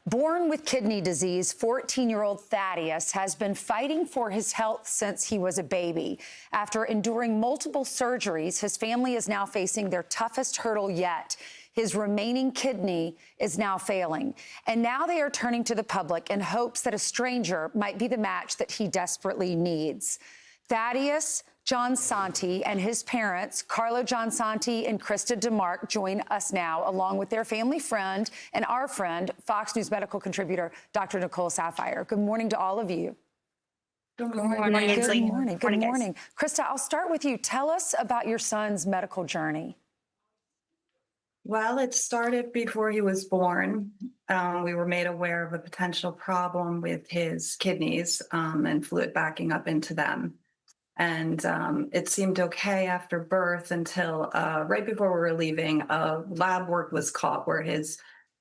Born with kidney disease, 14-year-old Thaddeus has been fighting for his health since he was a baby. After enduring multiple surgeries, his family is now facing their toughest hurdle yet. His remaining kidney is now failing. And now they are turning to the public in hopes that a stranger might be the match that he desperately needs. Thaddeus Giansanti and his parents, Carlo Giansanti and Krista DeMark, join us now, along with their family friend and our friend, Fox News medical contributor, Dr. Nicole Saphier. Good morning to all of you. Good morning. Good morning. Good morning. Guys. Krista, I'll start with you. Tell us about your son's medical journey. Well, it started before he was born. We were made aware of a potential problem with his kidneys and fluid backing up into them. And it seemed okay after birth until right before we were leaving, lab work was caught where his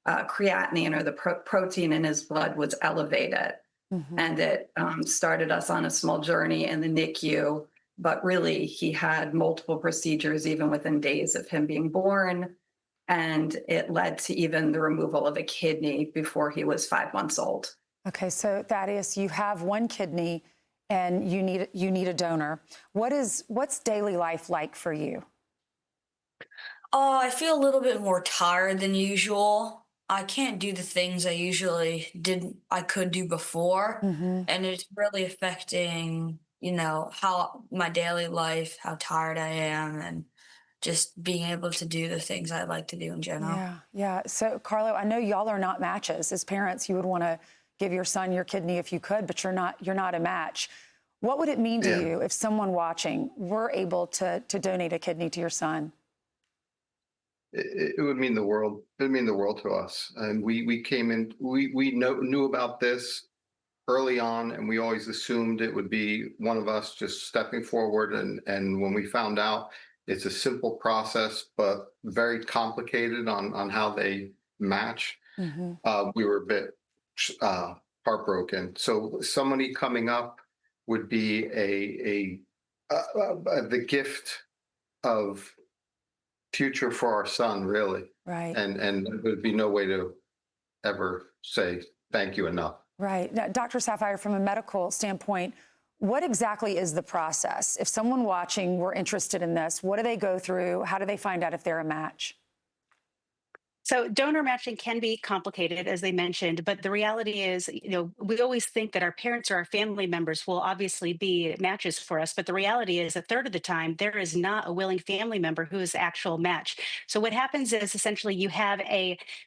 creatinine, or the protein in his blood, was elevated. And it started us on a small journey in the NICU. But really, he had multiple procedures even within days of him being born. And it led to even the removal of a kidney before he was 5 months old. Okay, so Thaddeus, you have one kidney and you need a donor. What's daily life like for you? I feel a little bit more tired than usual. I can't do the things I could do before. And it's really affecting, how my daily life, how tired I am, and just being able to do the things I like to do in general. Yeah. So, Carlo, I know y'all are not matches. As parents, you would want to give your son your kidney if you could, but you're not a match. What would it mean to you if someone watching were able to donate a kidney to your son? It would mean the world. It would mean the world to us. And we came in. We knew about this early on, and we always assumed it would be one of us just stepping forward. And when we found out, it's a simple process, but very complicated on how they match. We were a bit heartbroken. So somebody coming up would be the gift of future for our son, really. Right. And there would be no way to ever say thank you enough. Right. Now, Dr. Saphier, from a medical standpoint, what exactly is the process? If someone watching were interested in this, what do they go through? How do they find out if they're a match? So donor matching can be complicated, as they mentioned, but the reality is, we always think that our parents or our family members will obviously be matches for us. But the reality is, a third of the time, there is not a willing family member who is actual match. So what happens is, essentially,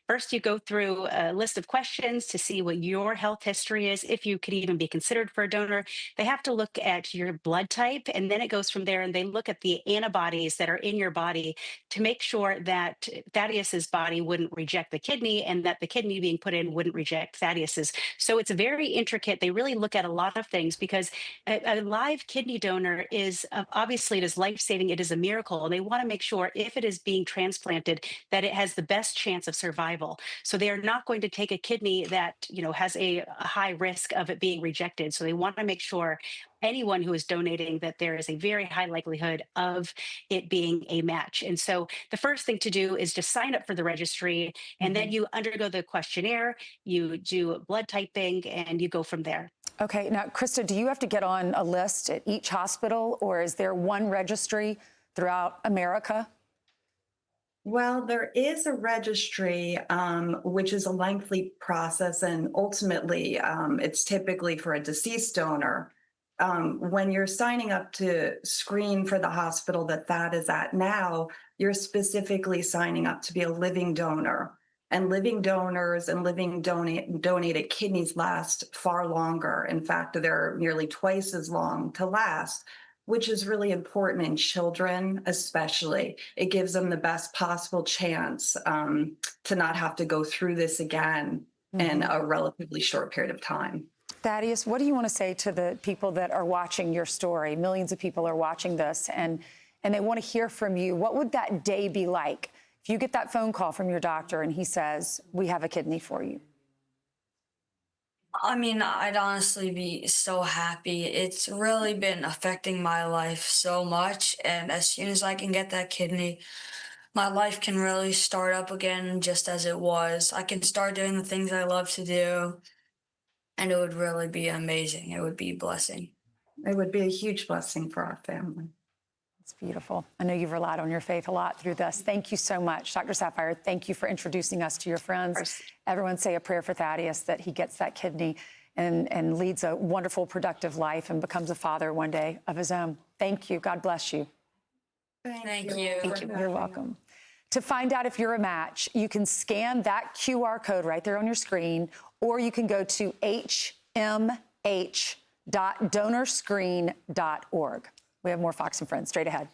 first you go through a list of questions to see what your health history is, if you could even be considered for a donor. They have to look at your blood type, and then it goes from there, and they look at the antibodies that are in your body to make sure that Thaddeus's body wouldn't reject the kidney, and that the kidney being put in wouldn't reject Thaddeus's. So it's very intricate. They really look at a lot of things, because a live kidney donor is obviously, it is life-saving. It is a miracle. And they want to make sure, if it is being transplanted, that it has the best chance of survival. So they are not going to take a kidney that, has a high risk of it being rejected. So they want to make sure anyone who is donating that there is a very high likelihood of it being a match. And so the first thing to do is just sign up for the registry, and then you undergo the questionnaire, you do blood typing, and you go from there. Okay. Now, Krista, do you have to get on a list at each hospital, or is there one registry throughout America? Well, there is a registry, which is a lengthy process, and ultimately it's typically for a deceased donor. When you're signing up to screen for the hospital that is at now, you're specifically signing up to be a living donor. And living donors and living donated kidneys last far longer. In fact, they're nearly twice as long to last, which is really important in children, especially. It gives them the best possible chance to not have to go through this again in a relatively short period of time. Thaddeus, what do you want to say to the people that are watching your story? Millions of people are watching this, and they want to hear from you. What would that day be like if you get that phone call from your doctor and he says, we have a kidney for you? I mean, I'd honestly be so happy. It's really been affecting my life so much. And as soon as I can get that kidney, my life can really start up again just as it was. I can start doing the things I love to do, and it would really be amazing. It would be a blessing. It would be a huge blessing for our family. It's beautiful. I know you've relied on your faith a lot through this. Thank you so much, Dr. Sapphire. Thank you for introducing us to your friends. Everyone say a prayer for Thaddeus that he gets that kidney and leads a wonderful, productive life and becomes a father one day of his own. Thank you. God bless you. Thank you. Thank you. You're welcome. To find out if you're a match, you can scan that QR code right there on your screen, or you can go to hmh.donorscreen.org. We have more Fox and Friends straight ahead.